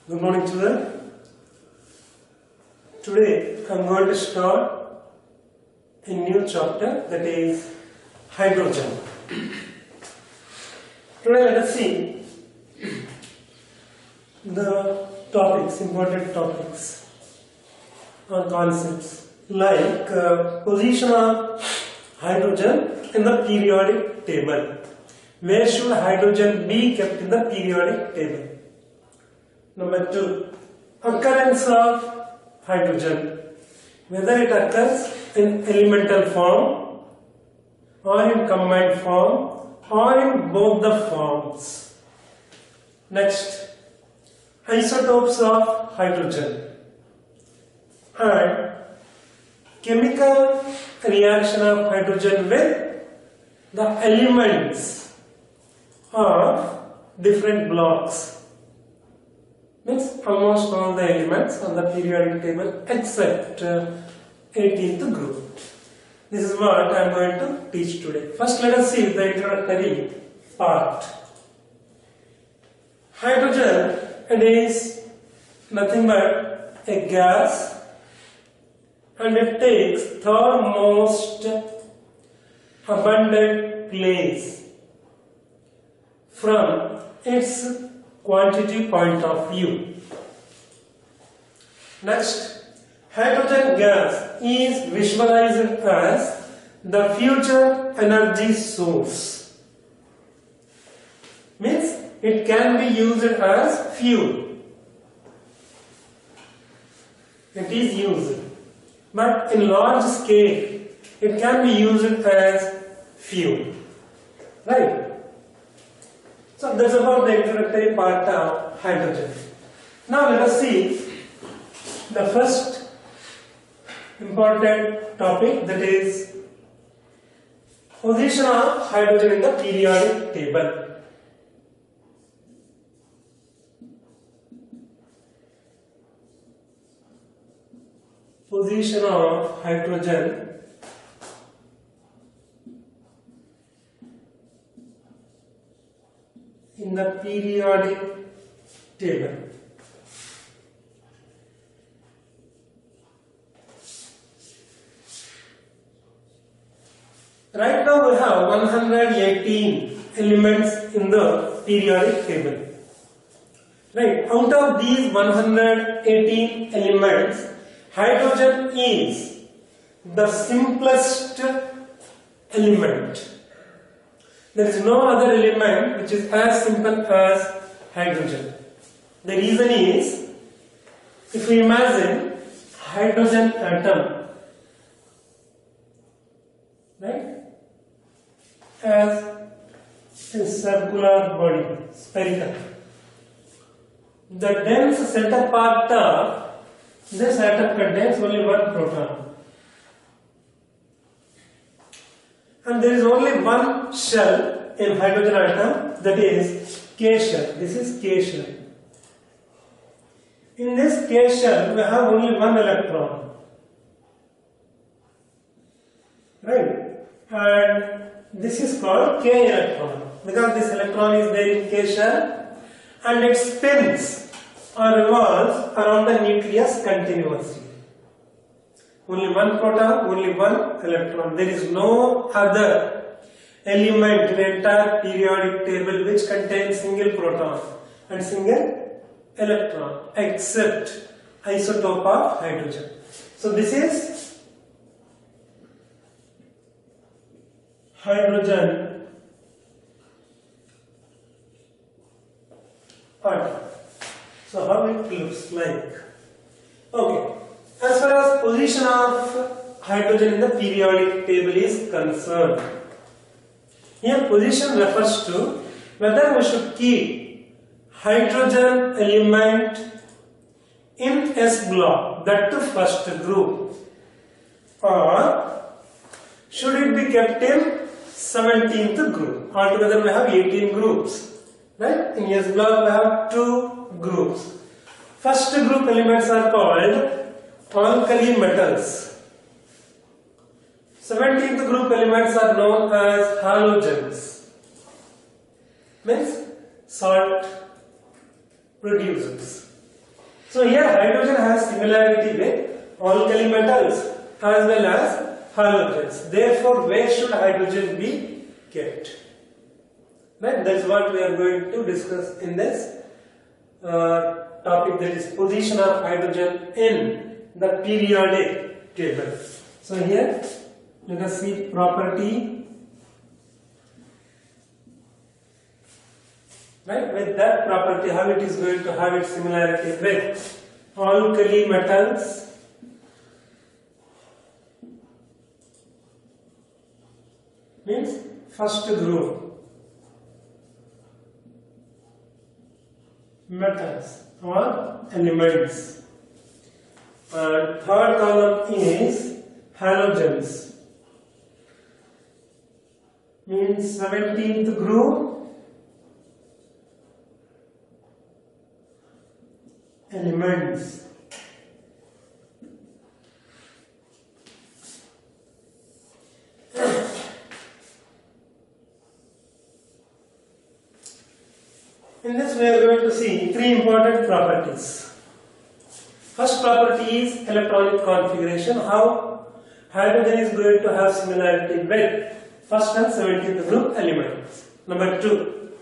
Good morning, children. Today I am going to start a new chapter, that is hydrogen. Today let us see the topics, important topics or concepts like position of hydrogen in the periodic table. Where should hydrogen be kept in the periodic table? Number 2, occurrence of hydrogen, whether it occurs in elemental form or in combined form or in both the forms. Next, isotopes of hydrogen and chemical reaction of hydrogen with the elements of different blocks. Means almost all the elements on the periodic table except 18th group. This is what I am going to teach today. First let us see the introductory part. Hydrogen, it is nothing but a gas and it takes third most abundant place from its quantity point of view. Next, hydrogen gas is visualized as the future energy source. Means it can be used as fuel. It is used, but in large scale it can be used as fuel. Right? So that's about the introductory part of hydrogen. Now let us see the first important topic, that is position of hydrogen in the periodic table. Position of hydrogen in the periodic table. Right now we have 118 elements in the periodic table. Right, out of these 118 elements, hydrogen is the simplest element. There is no other element which is as simple as hydrogen. The reason is, if we imagine hydrogen atom, right, as a circular body, spherical, the dense center part of this atom contains only one proton. And there is only one shell in hydrogen atom, that is K shell. This is K shell. In this K shell, we have only one electron. Right? And this is called K electron, because this electron is there in K shell and it spins or revolves around the nucleus continuously. Only one proton, only one electron. There is no other element in the entire periodic table which contains single proton and single electron except isotope of hydrogen. So this is hydrogen atom. So how it looks like? Okay. As far as position of hydrogen in the periodic table is concerned, here position refers to whether we should keep hydrogen element in S block, that to first group, or should it be kept in 17th group. Altogether we have 18 groups. Right? In S block we have 2 groups. First group elements are called alkali metals. 17th group elements are known as halogens. Means salt producers. So here hydrogen has similarity with alkali metals as well as halogens. Therefore, where should hydrogen be kept? Right? That's what we are going to discuss in this topic, that is position of hydrogen in the periodic table. So here let us see property. Right? With that property, how it is going to have its similarity with alkali metals means first group metals or elements, and third column is halogens means 17th group elements. In this we are going to see three important properties. First property is electronic configuration, how hydrogen is going to have similarity with first and 17th group elements. Number 2,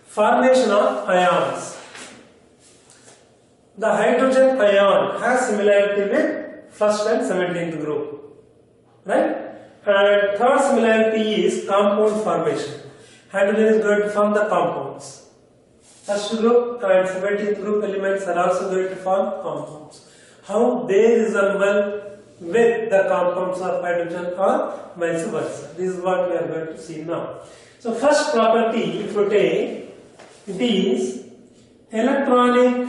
formation of ions. The hydrogen ion has similarity with first and 17th group, right? And third similarity is compound formation. Hydrogen is going to form the compounds. First group and 17th group elements are also going to form compounds. How they resemble with the compounds of hydrogen or vice versa. This is what we are going to see now. So first property, if you take, it is electronic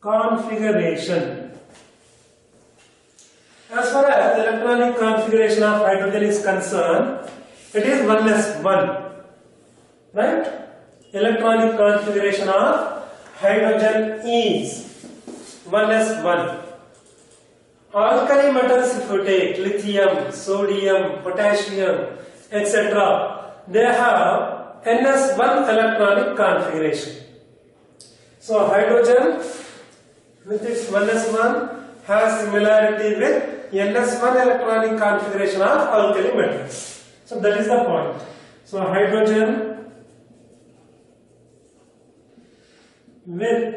configuration. As far as the electronic configuration of hydrogen is concerned, it is 1s1, right? Electronic configuration of hydrogen is 1s1. Alkali metals, if you take lithium, sodium, potassium, etc., they have ns1 electronic configuration. So hydrogen with its 1s1 has similarity with ns1 electronic configuration of alkali metals. So that is the point. So hydrogen with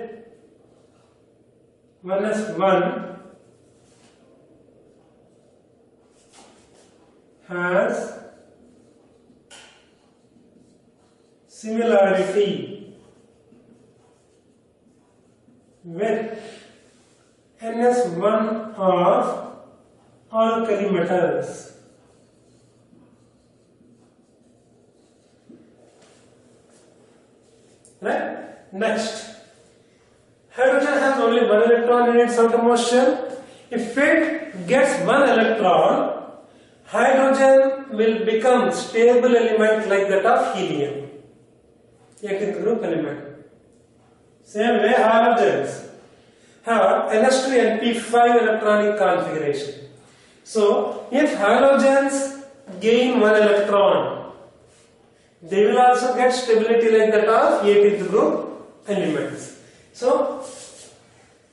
1s1 has similarity with ns1 of alkali metals. Right? Next, hydrogen has only one electron in its outer motion. If it gets one electron, hydrogen will become stable element like that of helium, 18th group element. Same way halogens have ns2np5 electronic configuration. So if halogens gain one electron, they will also get stability like that of 18th group elements. So,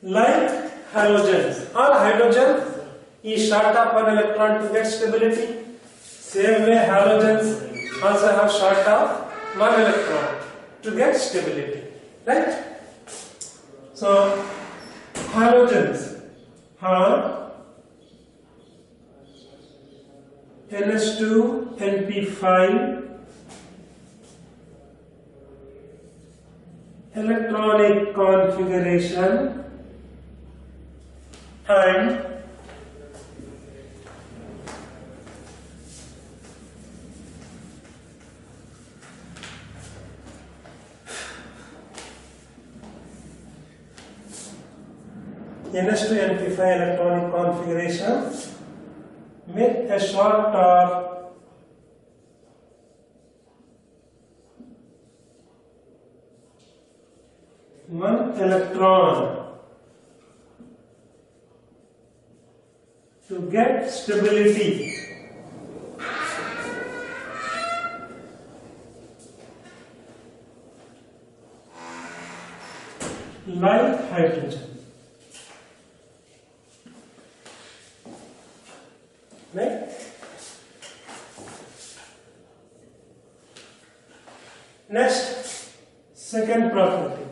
like halogens, or hydrogen is short of one electron to get stability. Same way halogens also have short of one electron to get stability. Right? So, halogens have ns2np5 electronic configuration and ns2np5 electronic configuration with a short of one electron to get stability. like hydrogen. Right? Next, second property,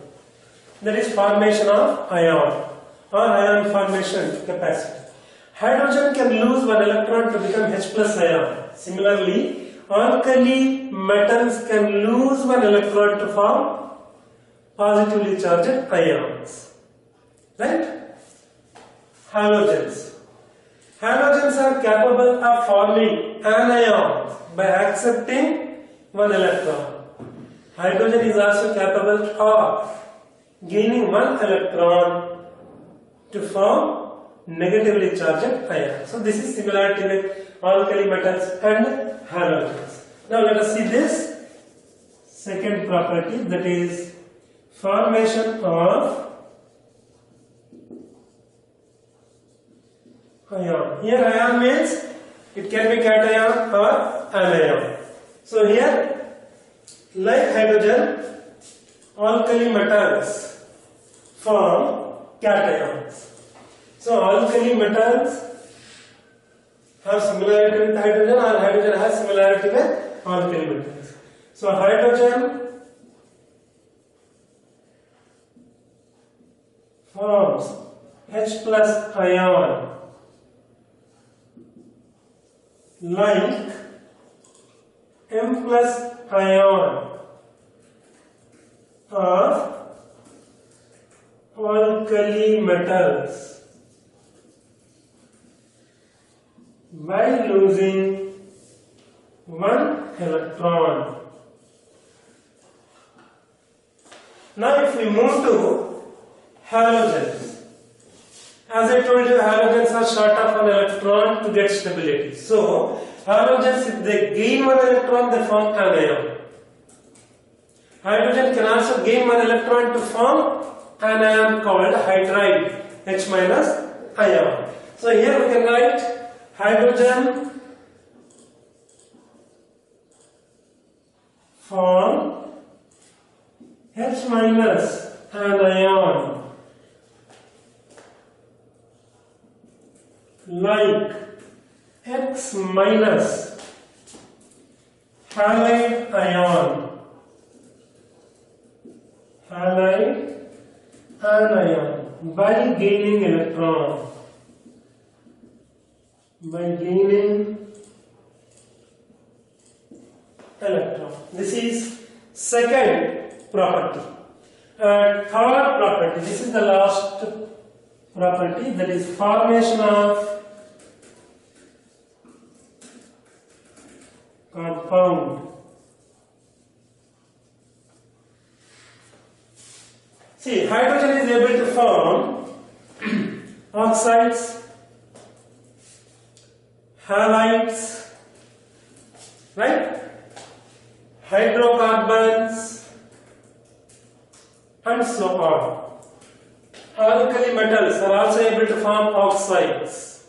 that is formation of ion or ion formation capacity. Hydrogen can lose one electron to become H plus ion. Similarly, alkali metals can lose one electron to form positively charged ions. Right? Halogens. Halogens are capable of forming anions by accepting one electron. Hydrogen is also capable of gaining one electron to form negatively charged ion. So this is similarity with alkali metals and halogens. Now let us see this second property, that is formation of ion. Here ion means it can be cation or anion. So here, like hydrogen, alkali metals form cations. So alkali metals have similarity with hydrogen, or hydrogen has similarity with alkali metals. So hydrogen forms H plus ion like M plus ion of alkali metals by losing one electron. Now if we move to halogens, as I told you, halogens are short of an electron to get stability. So halogens, if they gain one electron, they form anion. Hydrogen can also gain one electron to form an ion called hydride, H minus ion. So here we can write hydrogen form H minus an ion like X minus halide ion, halide anion by gaining electron, This is second property. And third property, this is the last property, that is formation of compound. See, hydrogen is able to form oxides, halides, right? Hydrocarbons, and so on. Alkali metals are also able to form oxides,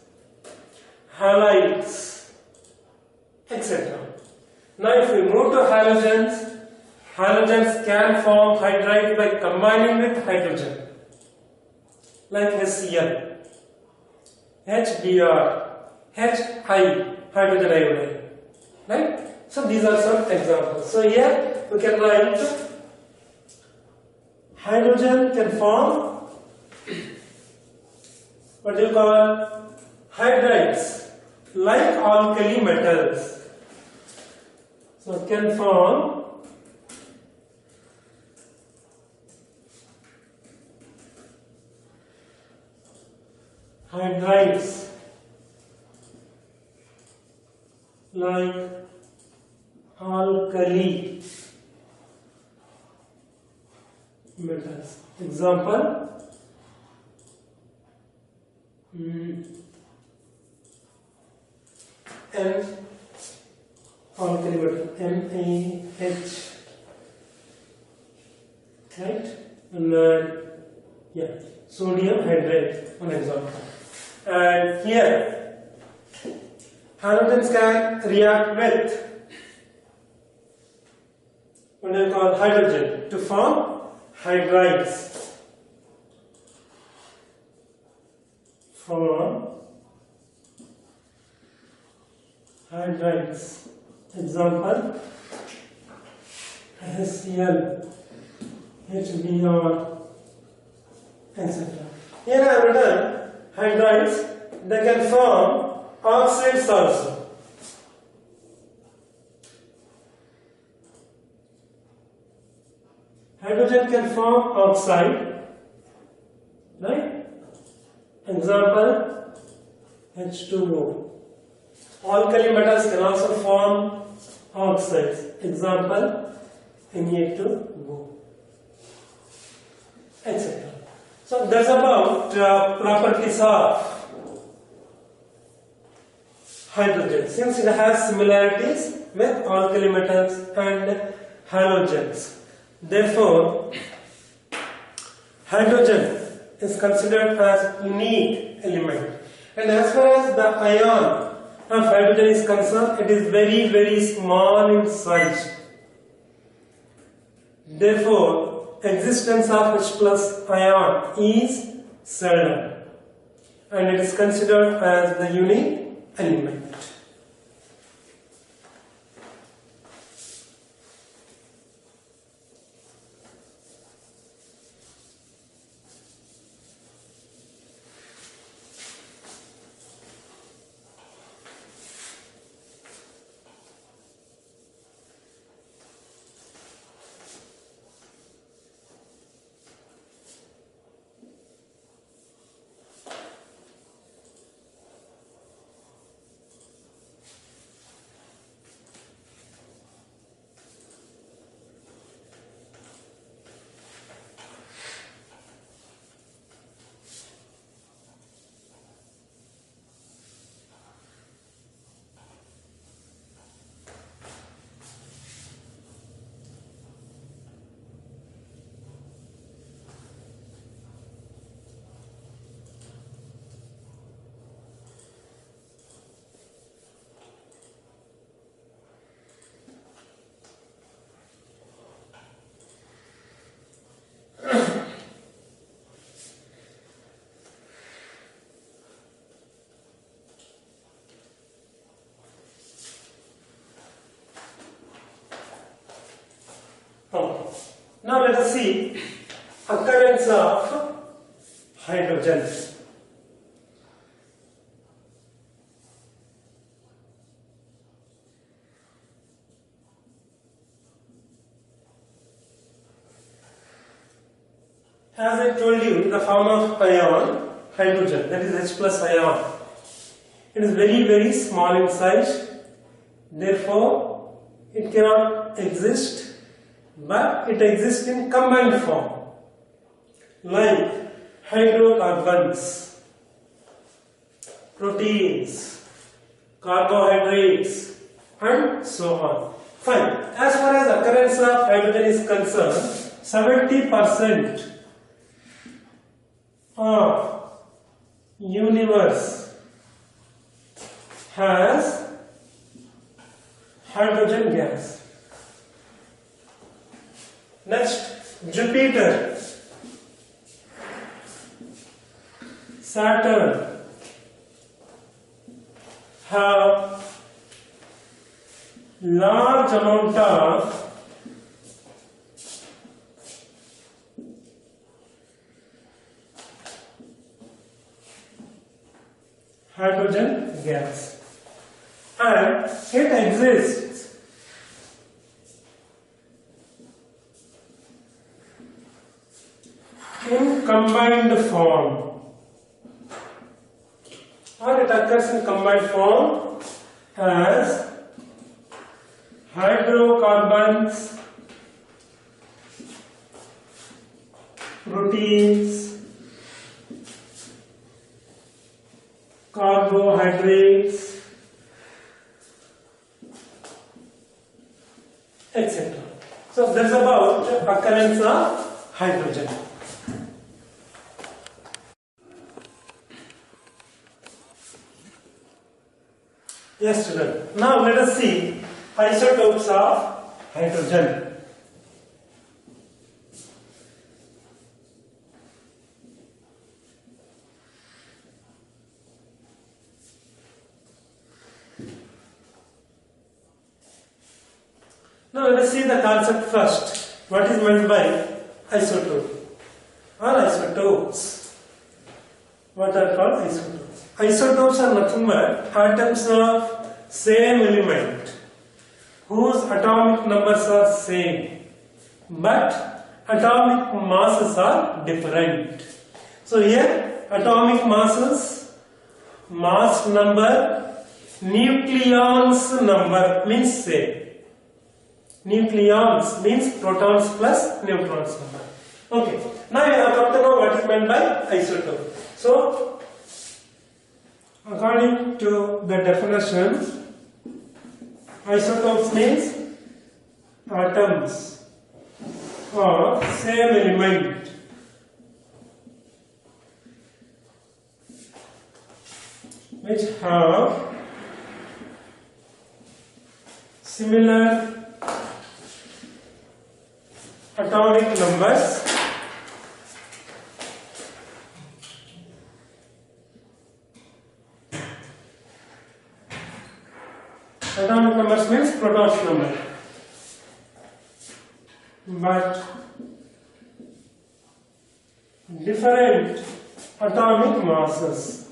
halides, etc. Now if we move to halogens, halogens can form hydride by combining with hydrogen, like HCl, HBr, HI, hydrogen iodide, right? So these are some examples. So here we can write hydrogen can form what do you call hydrides like alkali metals. So it can form hydrides like alkali metals. Example, N alkali metal, NaH, right? And yeah, sodium hydride, one example. And here, halogens can react with what I call hydrogen to form hydrides. hydrides. Example, HCl, HBr, etc. Here I have written hydrides, they can form oxides also. Hydrogen can form oxide, right? Example, H2O. Alkali metals can also form oxides. Example, Na2O, etc. So that's about properties of hydrogen. Since it has similarities with alkali metals and halogens, therefore hydrogen is considered as unique element. And as far as the ion of hydrogen is concerned, it is very, very small in size. Therefore, existence of H plus ion is seldom, and it is considered as the unique element. Now let us see occurrence of hydrogen. As I told you, in the form of ion, hydrogen, that is H plus ion, it is very, very small in size. Therefore, it cannot exist, but it exists in combined form, like hydrocarbons, proteins, carbohydrates, and so on. Fine. As far as occurrence of hydrogen is concerned, 70% of universe has hydrogen gas. Next, Jupiter, Saturn have large amount of hydrogen gas, and it exists in combined form, or it occurs in combined form as hydrocarbons, proteins, carbohydrates, etc. So that's about occurrence of hydrogen. Yes, student. Now let us see isotopes of hydrogen. Now let us see the concept first. What is meant by isotope or isotopes? What are called isotopes? Isotopes are nothing but atoms of same element whose atomic numbers are same but atomic masses are different. So here atomic masses, mass number, nucleons number means same. Nucleons means protons plus neutrons number. Okay, now you have come to know what is meant by isotope. So, according to the definition, isotopes means atoms of same element which have similar atomic numbers means protons number but different atomic masses.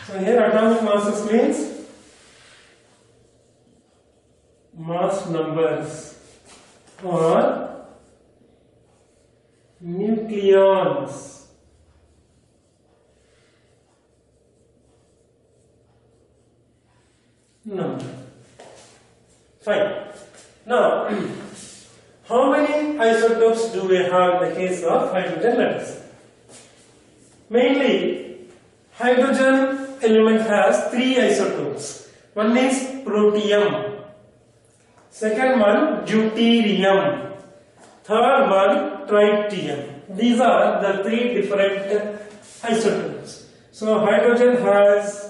So here atomic masses means mass numbers or nucleons number. Fine. Now, how many isotopes do we have in the case of hydrogen? Let us see. Mainly, hydrogen element has three isotopes. One is protium, second one deuterium, third one tritium. These are the three different isotopes. So hydrogen has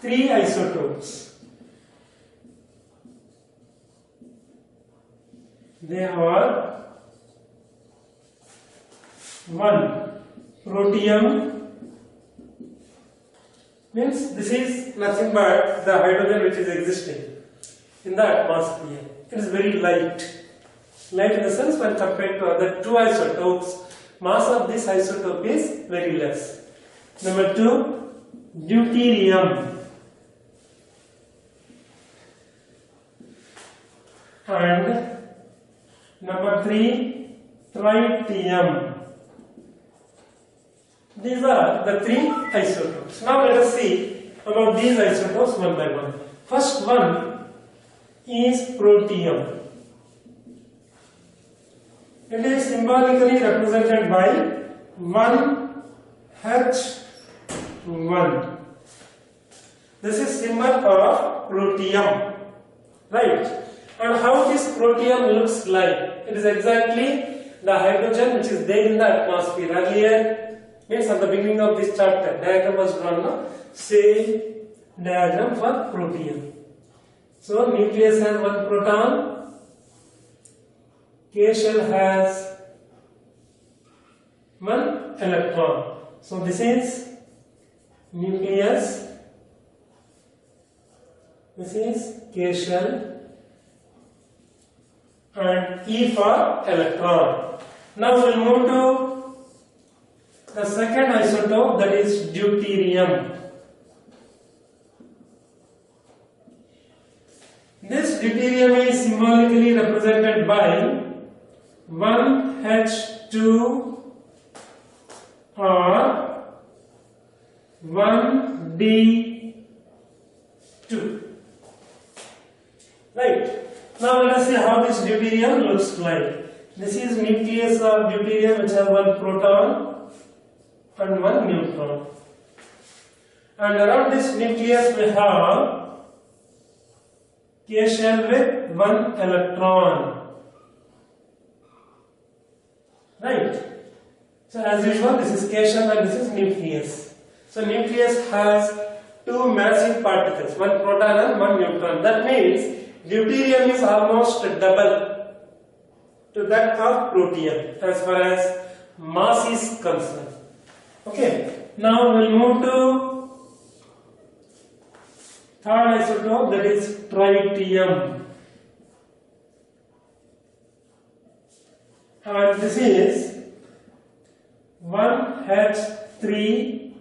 three isotopes. They are one protium, means this is nothing but the hydrogen which is existing in the atmosphere. It is very light. Light in the sense when compared to other two isotopes, mass of this isotope is very less. Number two, deuterium. And number three, tritium. These are the three isotopes. Now let us see about these isotopes one by one. First one is protium. It is symbolically represented by 1H1. This is symbol of protium, right? And how this protium looks like? It is exactly the hydrogen which is there in the atmosphere. Earlier, means at the beginning of this chapter, diagram was drawn, no? Same diagram for protium. So nucleus has one proton, K shell has one electron. So this is nucleus, this is K shell, and E for electron. Now we will move to the second isotope, that is deuterium. This deuterium is symbolically represented by 1H2 or 1D2. Right. Now let us see how this deuterium looks like. This is nucleus of deuterium which has one proton and one neutron. And around this nucleus we have K shell with one electron. Right. So as usual, this is K shell and this is nucleus. So nucleus has two massive particles, one proton and one neutron. That means deuterium is almost double to that of protium as far as mass is concerned. Okay. Now we will move to Third isotope, that is tritium. And this is 1H3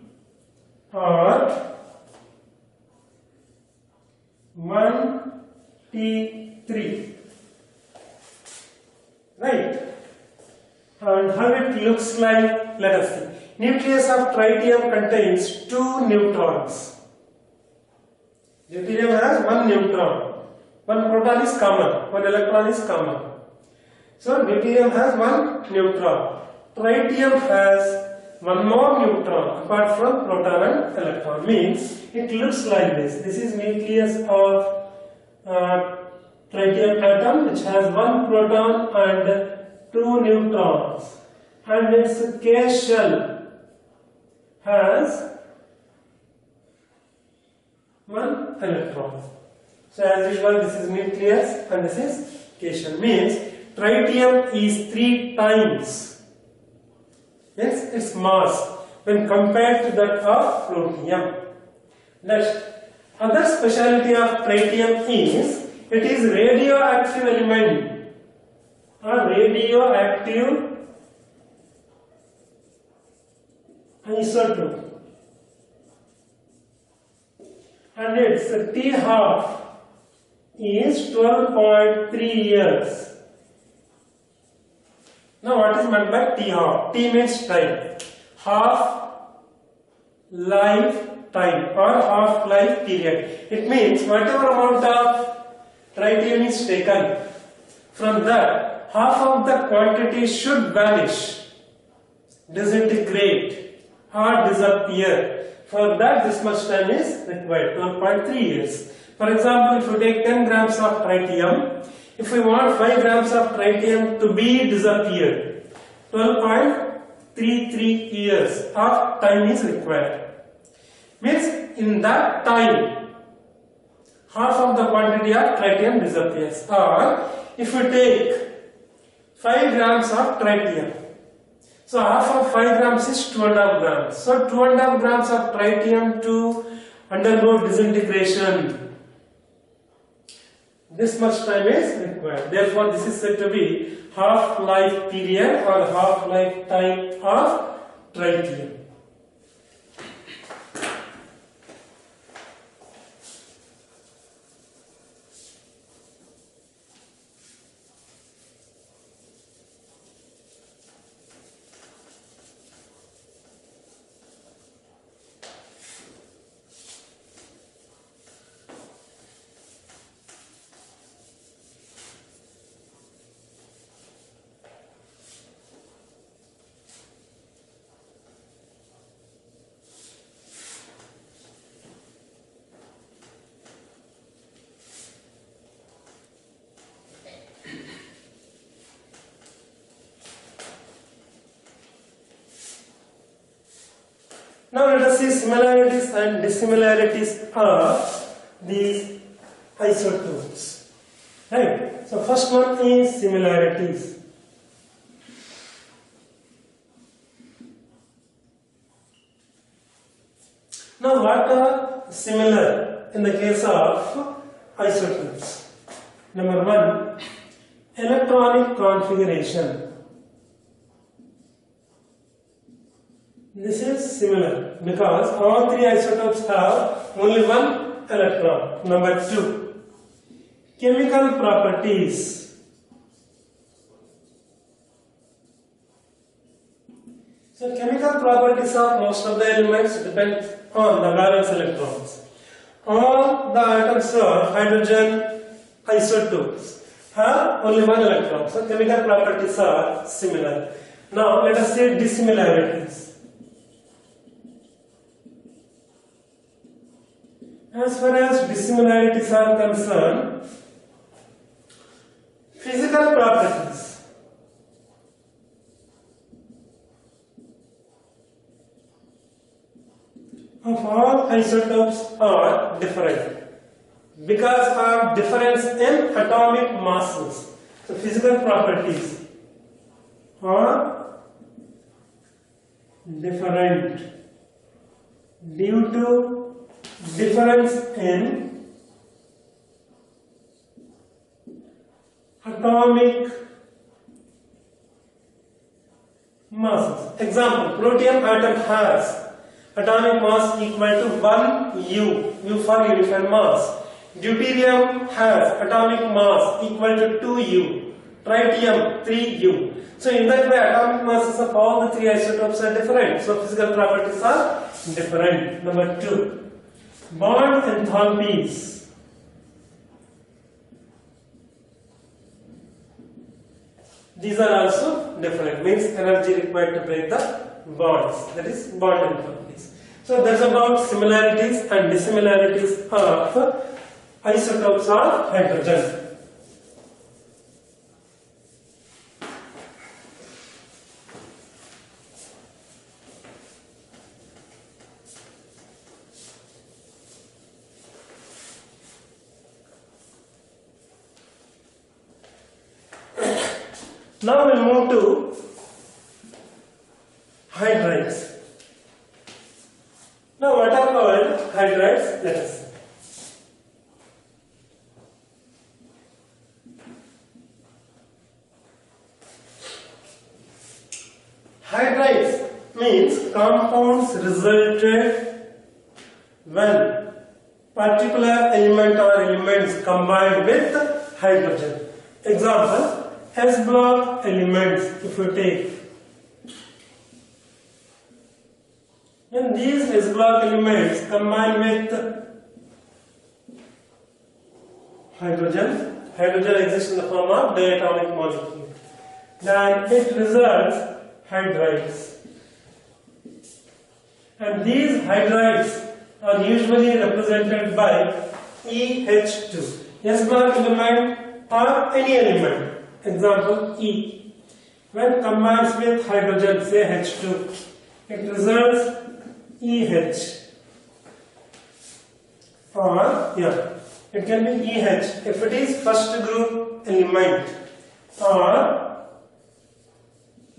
or 1T3. Right? And how it looks like, let us see. Nucleus of tritium contains 2 neutrons. Deuterium has 1 neutron. 1 proton is common, 1 electron is common. So deuterium has 1 neutron. Tritium has 1 more neutron apart from proton and electron. Means it looks like this. This is nucleus of tritium atom, which has 1 proton and 2 neutrons, and its K shell has 1 electron. So as usual, this is nucleus and this is K shell. Means tritium is 3 times its mass when compared to that of protium. Next, other speciality of tritium is it is radioactive element. A radioactive isotope, and its T half is 12.3 years. Now what is meant by T half? T means time, half life time or half life period. It means whatever amount of tritium is taken, from that half of the quantity should vanish, disintegrate or disappear. For that, this much time is required, 12.3 years. For example, if you take 10 grams of tritium, if we want 5 grams of tritium to be disappeared, 12.33 years of time is required. Means in that time, half of the quantity of tritium disappears. Or if we take 5 grams of tritium, so half of 5 grams is 2.5 grams. So 2.5 grams of tritium to undergo disintegration, this much time is required. Therefore, this is said to be half-life period or half-life time of tritium. Now let us see similarities and dissimilarities of these isotopes. Right. So first one is similarities. Now what are similar in the case of isotopes? Number 1, electronic configuration. This is similar because all 3 isotopes have only 1 electron. Number 2, chemical properties. So chemical properties of most of the elements depend on the valence electrons. All the atoms of hydrogen isotopes have only 1 electron. So chemical properties are similar. Now let us say dissimilarities. As far as dissimilarities are concerned, physical properties. Of all isotopes are different because of difference in atomic masses. So physical properties are different due to difference in atomic masses. Example, protein atom has atomic mass equal to 1 U for unified mass. Deuterium has atomic mass equal to 2 U. Tritium 3 U. So in that way, atomic masses of all the three isotopes are different. So physical properties are different. Number 2, bond enthalpies. These are also different. Means energy required to break the bonds. That is bond enthalpies. So that's about similarities and dissimilarities of isotopes of hydrogen. Now we'll move to hydrides. Now what are called hydrides? Let us see. Hydrides means compounds resulted when particular element or elements combined with hydrogen. Example, S-block elements, if you take. When these S-block elements combine with hydrogen, hydrogen exists in the form of diatomic molecule, then it results hydrides. And these hydrides are usually represented by EH2. S-block element or any element. Example, E. When combines with hydrogen, say H2, it results EH. Or, it can be EH if it is first group element, or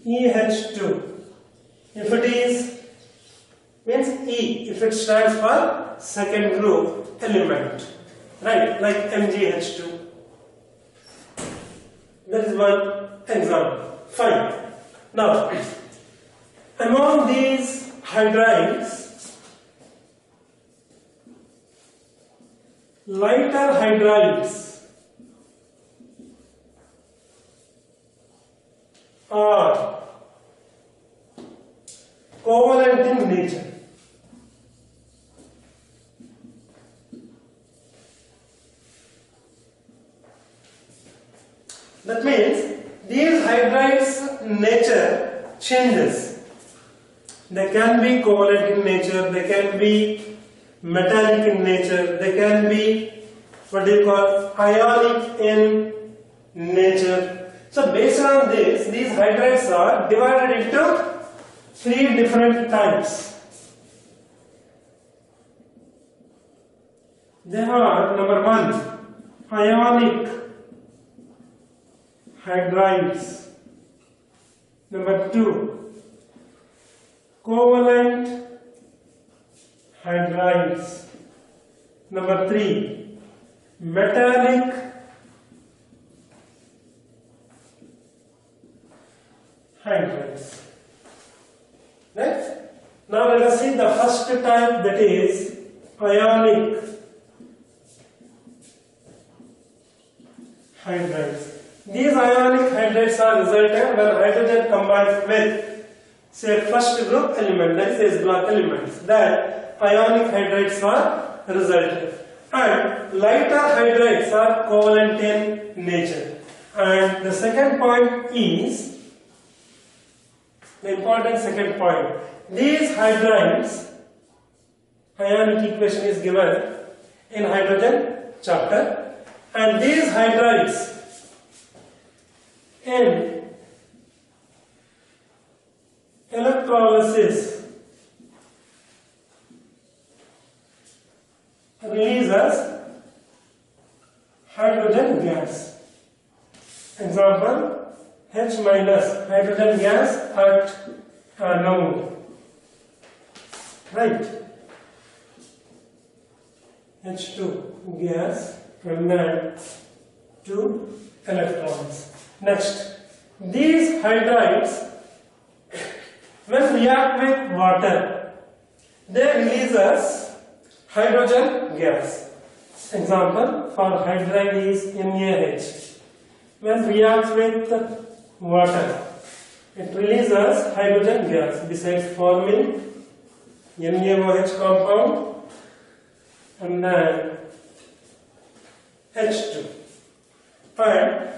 EH2 if it is, means E if it stands for second group element, right, like MgH2. That is one example. Fine. Now, among these hydrides, lighter hydrides are covalent in nature. That means these hydrides nature changes. They can be covalent in nature, they can be metallic in nature, they can be ionic in nature. So based on this, these hydrides are divided into 3 different types. They are, number 1, ionic hydrides. Number 2, covalent hydrides. Number 3, metallic hydrides. Right? Now let us see the first type, that is ionic hydrides. These ionic hydrides are resultant when hydrogen combines with, say, first group element, that is S-block elements. That ionic hydrides are resultant. And lighter hydrides are covalent in nature. And the second point is, the important second point, these hydrides, ionic equation is given in hydrogen chapter, and these hydrides in electrolysis releases hydrogen gas. Example, H minus hydrogen gas at anode. Right. H2 gas and then 2 electrons. Next, these hydrides, when react with water, they releases hydrogen gas. Example for hydride is NaH. When reacts with water, it releases hydrogen gas besides forming NaOH compound and then H2. And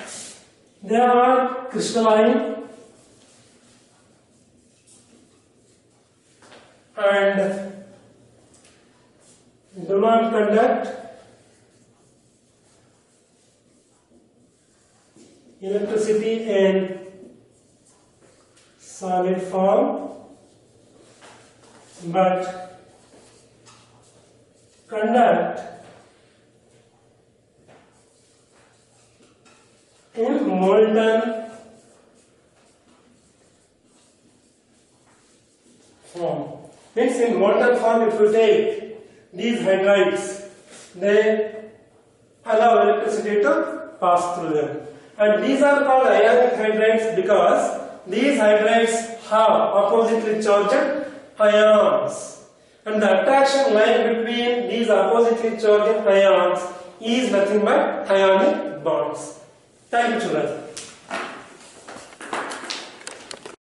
they are crystalline and do not conduct electricity in solid form but conduct in molten form. Means in molten form, if you take these hydrides, they allow electricity to pass through them. And these are called ionic hydrides because these hydrides have oppositely charged ions. And the attraction line between these oppositely charged ions is nothing but ionic bonds. Thank you, children.